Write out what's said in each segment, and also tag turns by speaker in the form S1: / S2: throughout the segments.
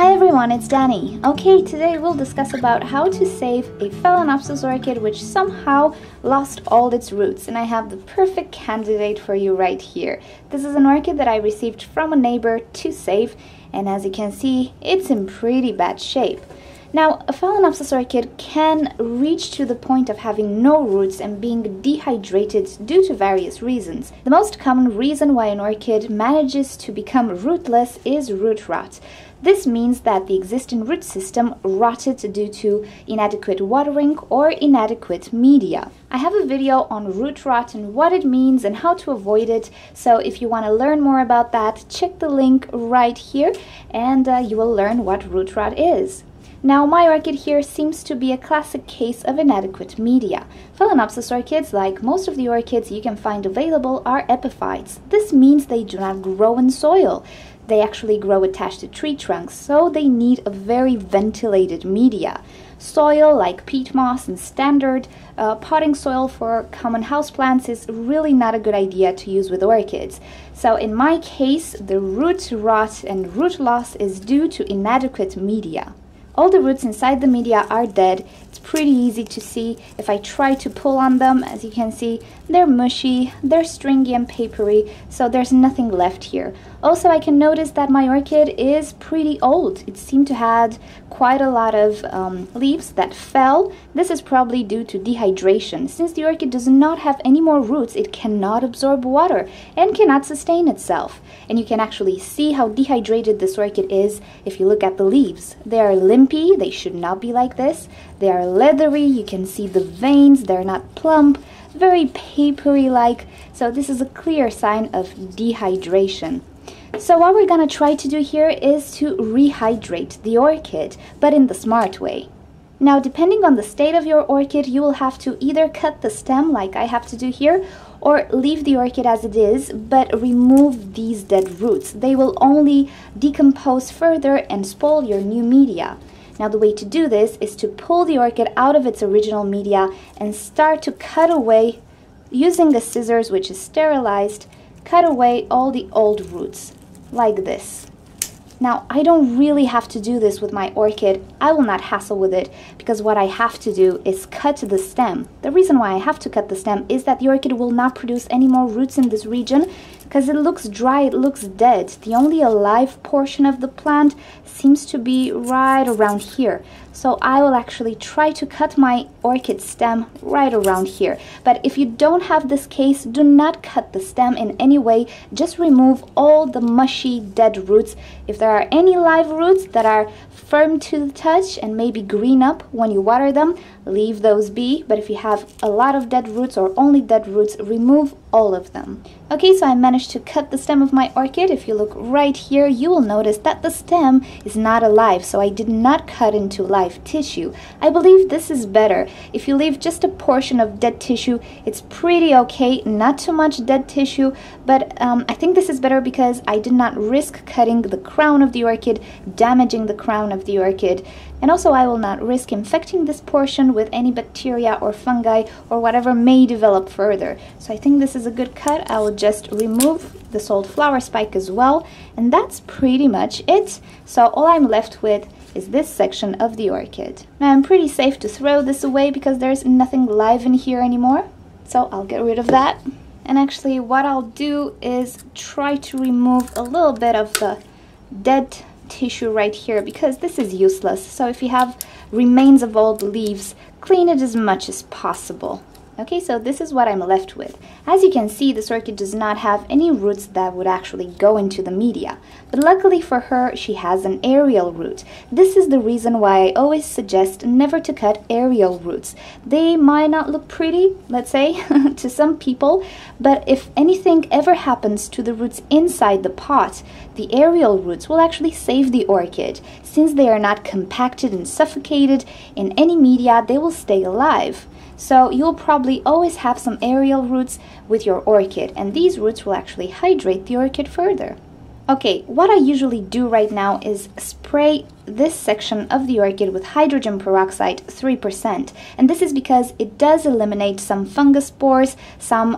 S1: Hi everyone, it's Danny. Okay, today we'll discuss about how to save a Phalaenopsis orchid which somehow lost all its roots, and I have the perfect candidate for you right here. This is an orchid that I received from a neighbor to save, and as you can see, it's in pretty bad shape. Now, a Phalaenopsis orchid can reach to the point of having no roots and being dehydrated due to various reasons. The most common reason why an orchid manages to become rootless is root rot. This means that the existing root system rotted due to inadequate watering or inadequate media. I have a video on root rot and what it means and how to avoid it, so if you want to learn more about that, check the link right here and you will learn what root rot is. Now, my orchid here seems to be a classic case of inadequate media. Phalaenopsis orchids, like most of the orchids you can find available, are epiphytes. This means they do not grow in soil. They actually grow attached to tree trunks, so they need a very ventilated media. Soil like peat moss and standard potting soil for common houseplants is really not a good idea to use with orchids. So in my case, the root rot and root loss is due to inadequate media. All the roots inside the media are dead. It's pretty easy to see. If I try to pull on them, as you can see, they're mushy, they're stringy and papery, so there's nothing left here. Also, I can notice that my orchid is pretty old. It seemed to have quite a lot of leaves that fell. This is probably due to dehydration. Since the orchid does not have any more roots, it cannot absorb water and cannot sustain itself. And you can actually see how dehydrated this orchid is if you look at the leaves. They are limpy, they should not be like this. They are leathery, you can see the veins, they're not plump, very papery-like. So this is a clear sign of dehydration. So what we're gonna try to do here is to rehydrate the orchid, but in the smart way. Now, depending on the state of your orchid, you will have to either cut the stem like I have to do here, or leave the orchid as it is, but remove these dead roots. They will only decompose further and spoil your new media. Now, the way to do this is to pull the orchid out of its original media and start to cut away, using the scissors which is sterilized, cut away all the old roots, like this. Now, I don't really have to do this with my orchid. I will not hassle with it because what I have to do is cut the stem. The reason why I have to cut the stem is that the orchid will not produce any more roots in this region because it looks dry, it looks dead. The only alive portion of the plant seems to be right around here. So I will actually try to cut my orchid stem right around here. But if you don't have this case, do not cut the stem in any way. Just remove all the mushy dead roots. If there are any live roots that are firm to the touch and maybe green up when you water them, leave those be. But if you have a lot of dead roots or only dead roots, remove all of them. Okay, so I managed to cut the stem of my orchid. If you look right here, you will notice that the stem is not alive, so I did not cut into live tissue. I believe this is better. If you leave just a portion of dead tissue, it's pretty okay, not too much dead tissue, but I think this is better because I did not risk cutting the crown of the orchid, damaging the crown of the orchid, and also I will not risk infecting this portion with any bacteria or fungi or whatever may develop further. So I think this is a good cut. I will just remove this old flower spike as well, and that's pretty much it. So all I'm left with is this section of the orchid. Now, I'm pretty safe to throw this away because there's nothing live in here anymore, so I'll get rid of that. And actually what I'll do is try to remove a little bit of the dead tissue right here because this is useless. So if you have remains of old leaves, clean it as much as possible. Okay, so this is what I'm left with. As you can see, this orchid does not have any roots that would actually go into the media. But luckily for her, she has an aerial root. This is the reason why I always suggest never to cut aerial roots. They might not look pretty, let's say, to some people, but if anything ever happens to the roots inside the pot, the aerial roots will actually save the orchid. Since they are not compacted and suffocated in any media, they will stay alive. So you'll probably always have some aerial roots with your orchid, and these roots will actually hydrate the orchid further. Okay, what I usually do right now is spray this section of the orchid with hydrogen peroxide 3%. And this is because it does eliminate some fungus spores, some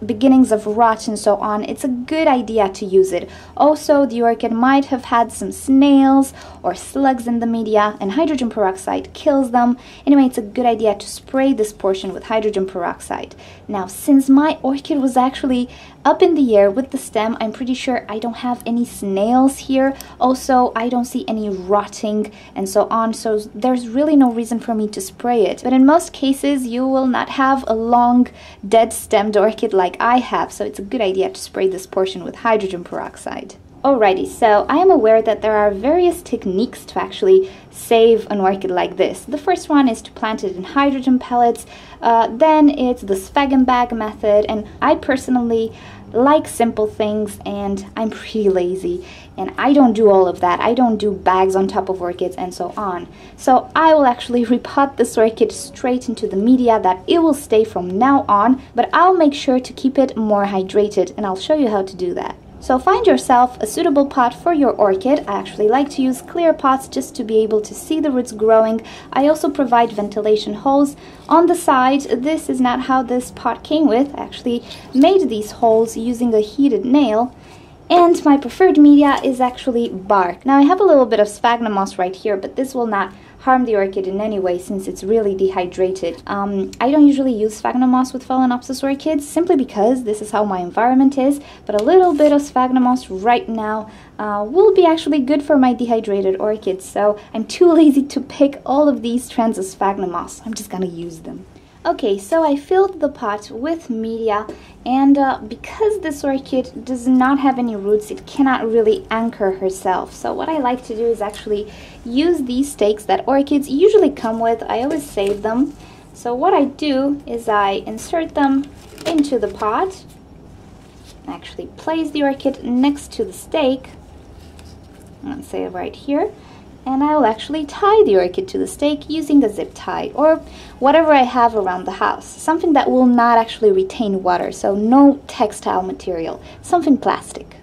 S1: beginnings of rot and so on. It's a good idea to use it. Also, the orchid might have had some snails or slugs in the media, and hydrogen peroxide kills them. Anyway, it's a good idea to spray this portion with hydrogen peroxide. Now, since my orchid was actually up in the air with the stem, I'm pretty sure I don't have any snails here. Also, I don't see any rotting and so on, so there's really no reason for me to spray it. But in most cases, you will not have a long dead stemmed orchid like I have, so it's a good idea to spray this portion with hydrogen peroxide. Alrighty, so I am aware that there are various techniques to actually save an orchid like this. The first one is to plant it in hydrogen pellets, then it's the sphagnum bag method, and I personally like simple things and I'm pretty lazy and I don't do all of that. I don't do bags on top of orchids and so on. So I will actually repot this orchid straight into the media that it will stay from now on, but I'll make sure to keep it more hydrated and I'll show you how to do that. So find yourself a suitable pot for your orchid. I actually like to use clear pots just to be able to see the roots growing. I also provide ventilation holes on the side. This is not how this pot came with. I actually made these holes using a heated nail. And my preferred media is actually bark. Now I have a little bit of sphagnum moss right here, but this will not harm the orchid in any way since it's really dehydrated. I don't usually use sphagnum moss with Phalaenopsis orchids simply because this is how my environment is, but a little bit of sphagnum moss right now will be actually good for my dehydrated orchids, so I'm too lazy to pick all of these strands of sphagnum moss. I'm just gonna use them. Okay, so I filled the pot with media, and because this orchid does not have any roots, it cannot really anchor herself. So what I like to do is actually use these stakes that orchids usually come with. I always save them. So what I do is I insert them into the pot, actually place the orchid next to the stake, let's say right here, and I will actually tie the orchid to the stake using a zip tie or whatever I have around the house. Something that will not actually retain water, so no textile material, something plastic.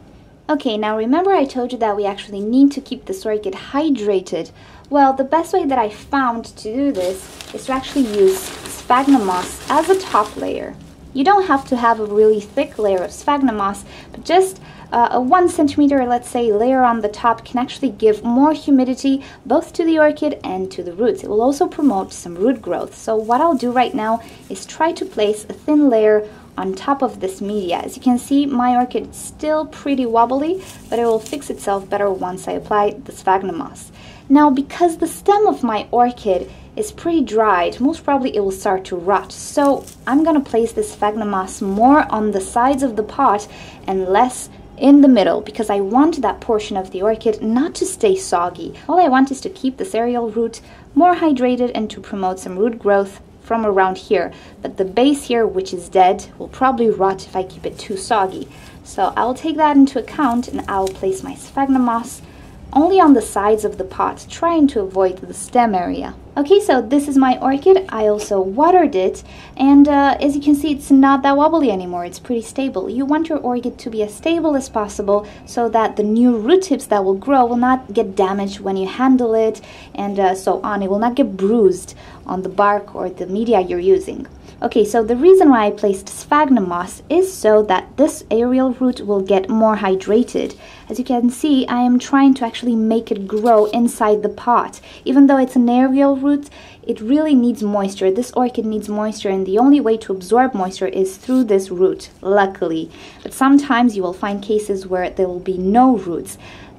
S1: Okay, now remember I told you that we actually need to keep this orchid hydrated. Well, the best way that I found to do this is to actually use sphagnum moss as a top layer. You don't have to have a really thick layer of sphagnum moss, but just a 1 centimeter, let's say, layer on the top can actually give more humidity both to the orchid and to the roots. It will also promote some root growth. So what I'll do right now is try to place a thin layer on top of this media. As you can see, my orchid is still pretty wobbly, but it will fix itself better once I apply the sphagnum moss. Now, because the stem of my orchid is pretty dried, most probably it will start to rot. So I'm gonna place this sphagnum moss more on the sides of the pot and less in the middle, because I want that portion of the orchid not to stay soggy. All I want is to keep this aerial root more hydrated and to promote some root growth from around here. But the base here, which is dead, will probably rot if I keep it too soggy. So I'll take that into account and I'll place my sphagnum moss only on the sides of the pot, trying to avoid the stem area. Okay, so this is my orchid. I also watered it, and as you can see, it's not that wobbly anymore. It's pretty stable. You want your orchid to be as stable as possible so that the new root tips that will grow will not get damaged when you handle it, and so on. It will not get bruised on the bark or the media you're using. Okay, so the reason why I placed sphagnum moss is so that this aerial root will get more hydrated. As you can see, I am trying to actually make it grow inside the pot. Even though it's an aerial root, it really needs moisture. This orchid needs moisture, and the only way to absorb moisture is through this root, luckily. But sometimes you will find cases where there will be no roots.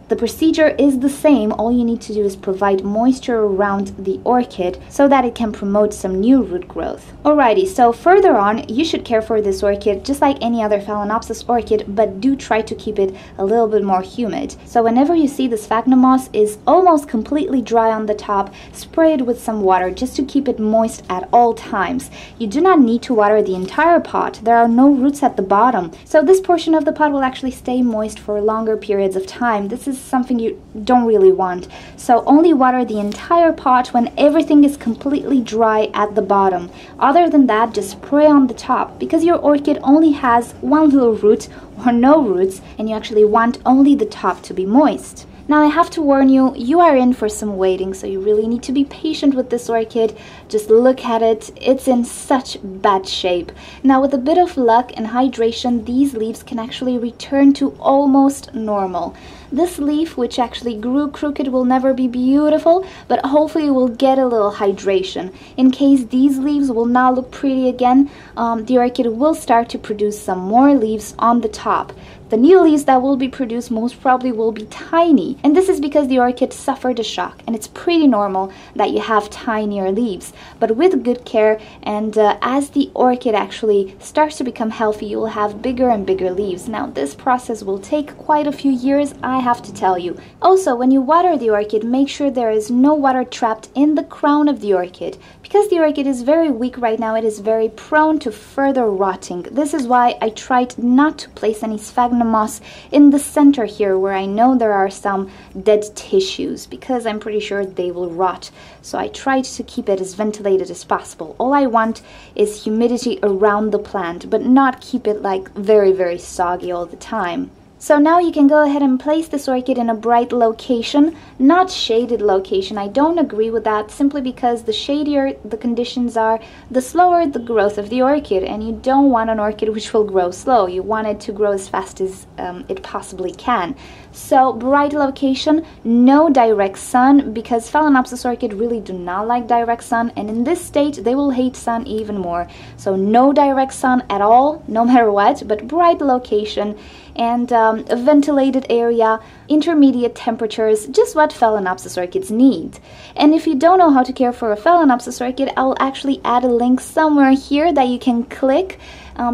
S1: The procedure is the same. All you need to do is provide moisture around the orchid so that it can promote some new root growth. Alrighty, so further on, you should care for this orchid just like any other Phalaenopsis orchid, but do try to keep it a little bit more humid. So whenever you see the sphagnum moss is almost completely dry on the top, spray it with some water just to keep it moist at all times. You do not need to water the entire pot. There are no roots at the bottom, so this portion of the pot will actually stay moist for longer periods of time. This is something you don't really want. So only water the entire pot when everything is completely dry at the bottom. Other than that, just spray on the top, because your orchid only has one little root or no roots, and you actually want only the top to be moist. Now I have to warn you, you are in for some waiting, so you really need to be patient with this orchid. Just look at it, it's in such bad shape. Now with a bit of luck and hydration, these leaves can actually return to almost normal. This leaf, which actually grew crooked, will never be beautiful, but hopefully will get a little hydration. In case these leaves will not look pretty again, the orchid will start to produce some more leaves on the top. The new leaves that will be produced most probably will be tiny, and this is because the orchid suffered a shock, and it's pretty normal that you have tinier leaves. But with good care and as the orchid actually starts to become healthy, you will have bigger and bigger leaves. Now this process will take quite a few years, I have to tell you. Also, when you water the orchid, make sure there is no water trapped in the crown of the orchid. Because the orchid is very weak right now, it is very prone to further rotting. This is why I tried not to place any sphagnum moss in the center here, where I know there are some dead tissues, because I'm pretty sure they will rot. So I tried to keep it as ventilated as possible. All I want is humidity around the plant, but not keep it like very soggy all the time. So now you can go ahead and place this orchid in a bright location, not shaded location. I don't agree with that, simply because the shadier the conditions are, the slower the growth of the orchid, and you don't want an orchid which will grow slow. You want it to grow as fast as it possibly can. So bright location, no direct sun, because Phalaenopsis orchid really do not like direct sun, and in this state they will hate sun even more. So no direct sun at all, no matter what, but bright location and a ventilated area, intermediate temperatures, just what Phalaenopsis orchids need. And if you don't know how to care for a Phalaenopsis orchid, I'll actually add a link somewhere here that you can click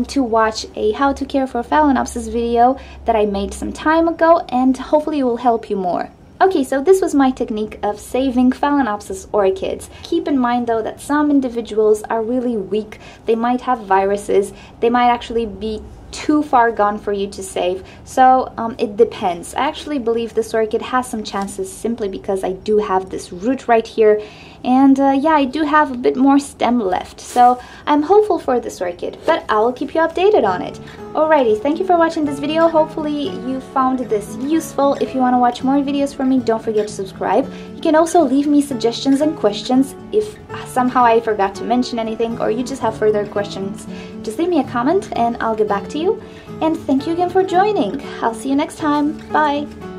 S1: to watch a how to care for a Phalaenopsis video that I made some time ago, and hopefully it will help you more. Okay, so this was my technique of saving Phalaenopsis orchids. Keep in mind though that some individuals are really weak, they might have viruses, they might actually be too far gone for you to save, so it depends. I actually believe this orchid has some chances simply because I do have this root right here, and yeah, I do have a bit more stem left, so I'm hopeful for this orchid, but I will keep you updated on it. Alrighty, thank you for watching this video. Hopefully you found this useful. If you want to watch more videos from me, don't forget to subscribe. You can also leave me suggestions and questions if somehow I forgot to mention anything, or you just have further questions. Just leave me a comment and I'll get back to you. And thank you again for joining. I'll see you next time. Bye!